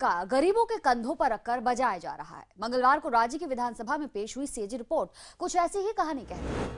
झटका गरीबों के कंधों पर रखकर बजाया जा रहा है। मंगलवार को राज्य की विधानसभा में पेश हुई सीएजी रिपोर्ट कुछ ऐसी ही कहानी कहती है।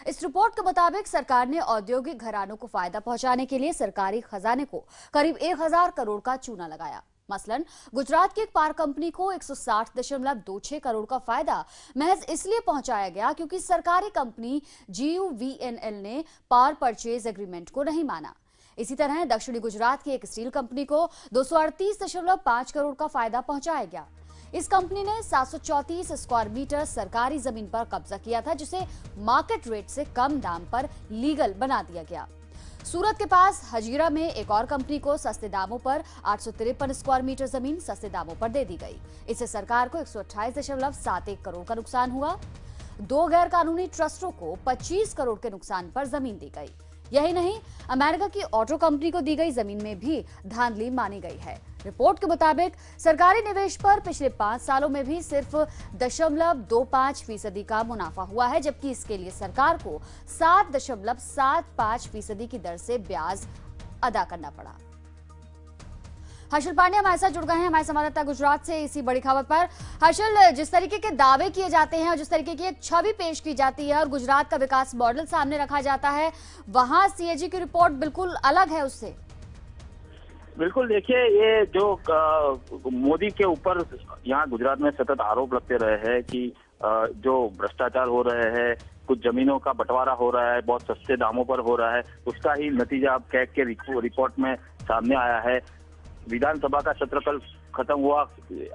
इस रिपोर्ट के मुताबिक सरकार ने औद्योगिक घरानों को फायदा पहुंचाने के लिए सरकारी खजाने को करीब 1000 करोड़ का चूना लगाया। मसलन गुजरात की एक पावर कंपनी को 160.26 करोड़ का फायदा महज इसलिए पहुंचाया गया क्योंकि सरकारी कंपनी GUVNL ने पावर परचेज एग्रीमेंट को नहीं माना। इसी तरह दक्षिणी गुजरात की एक स्टील कंपनी को 238.5 करोड़ का फायदा पहुंचाया गया। इस कंपनी ने 734 स्क्वायर मीटर सरकारी जमीन पर कब्जा किया था, जिसे मार्केट रेट से कम दाम पर लीगल बना दिया गया। सूरत के पास हजीरा में एक और कंपनी को सस्ते दामों पर 853 स्क्वायर मीटर जमीन सस्ते दामों पर दे दी गई। इससे सरकार को 128.71 करोड़ का नुकसान हुआ। 2 गैर कानूनी ट्रस्टों को 25 करोड़ के नुकसान पर जमीन दी गई। यही नहीं, अमेरिका की ऑटो कंपनी को दी गई जमीन में भी धांधली मानी गई है। रिपोर्ट के मुताबिक सरकारी निवेश पर पिछले 5 सालों में भी सिर्फ 0.25% का मुनाफा हुआ है, जबकि इसके लिए सरकार को 7.75% की दर से ब्याज अदा करना पड़ा। हर्षल पांडे हमारे साथ जुड़ गए हैं, हमारे संवाददाता गुजरात से, इसी बड़ी खबर पर। हर्षल, जिस तरीके के दावे किए जाते हैं और जिस तरीके की एक छवि पेश की जाती है और गुजरात का विकास मॉडल सामने रखा जाता है, वहां सीएजी की रिपोर्ट बिल्कुल अलग है उससे। बिल्कुल, देखिए, ये जो मोदी के ऊपर यहाँ गुजरात में सतत आरोप लगते रहे हैं कि जो भ्रष्टाचार हो रहे हैं, कुछ जमीनों का बंटवारा हो रहा है, बहुत सस्ते दामों पर हो रहा है, उसका ही नतीजा अब कैग के रिपोर्ट में सामने आया है। विधानसभा का सत्र कल खत्म हुआ,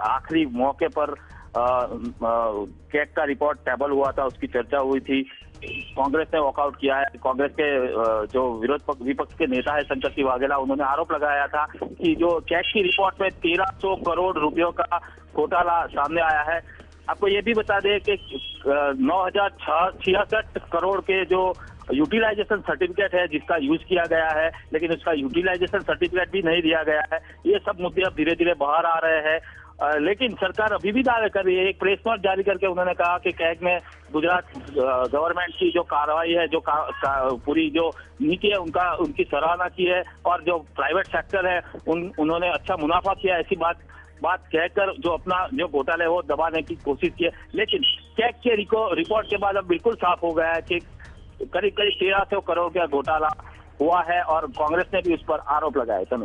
आखिरी मौके पर कैग का रिपोर्ट टेबल हुआ था, उसकी चर्चा हुई थी। कांग्रेस ने वॉकआउट किया है। कांग्रेस के जो विपक्ष के नेता है संकट सिंह वाघेला, उन्होंने आरोप लगाया था कि जो कैग की रिपोर्ट में 1300 करोड़ रुपयों का घोटाला सामने आया है। आपको ये भी बता दें कि 9066 करोड़ के जो यूटिलाइजेशन सर्टिफिकेट है जिसका यूज किया गया है, लेकिन उसका यूटिलाइजेशन सर्टिफिकेट भी नहीं दिया गया है। ये सब मुद्दे अब धीरे धीरे बाहर आ रहे हैं, लेकिन सरकार अभी भी दावे कर रही है। एक प्रेस नोट जारी करके उन्होंने कहा कि कैग में गुजरात गवर्नमेंट की जो कार्रवाई है, जो पूरी जो नीति है, उनकी सराहना की है, और जो प्राइवेट सेक्टर है उन्होंने अच्छा मुनाफा किया। ऐसी बात कहकर जो अपना जो घोटाला है वो दबाने की कोशिश की है। लेकिन कैग के रिपोर्ट के बाद अब बिल्कुल साफ हो गया है कि करीब 1300 करोड़ का घोटाला हुआ है, और कांग्रेस ने भी उस पर आरोप लगाया है।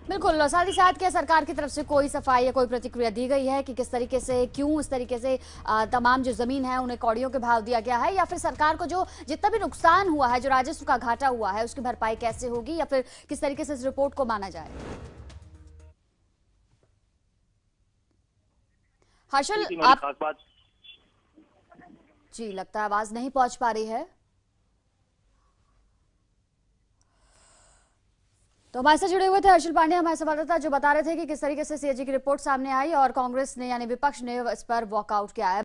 बिल्कुल, साथ ही साथ क्या सरकार की तरफ से कोई सफाई या कोई प्रतिक्रिया दी गई है कि किस तरीके से, क्यों इस तरीके से तमाम जो जमीन है उन्हें कौड़ियों के भाव दिया गया है, या फिर सरकार को जो जितना भी नुकसान हुआ है, जो राजस्व का घाटा हुआ है, उसकी भरपाई कैसे होगी, या फिर किस तरीके से इस रिपोर्ट को माना जाए? हर्षल, आप जी, लगता है आवाज नहीं पहुंच पा रही है। तो हमारे साथ जुड़े हुए थे हर्षल पांडे, हमारे संवाददाता, जो बता रहे थे कि किस तरीके से सीएजी की रिपोर्ट सामने आई और कांग्रेस ने यानी विपक्ष ने इस पर वॉकआउट किया है।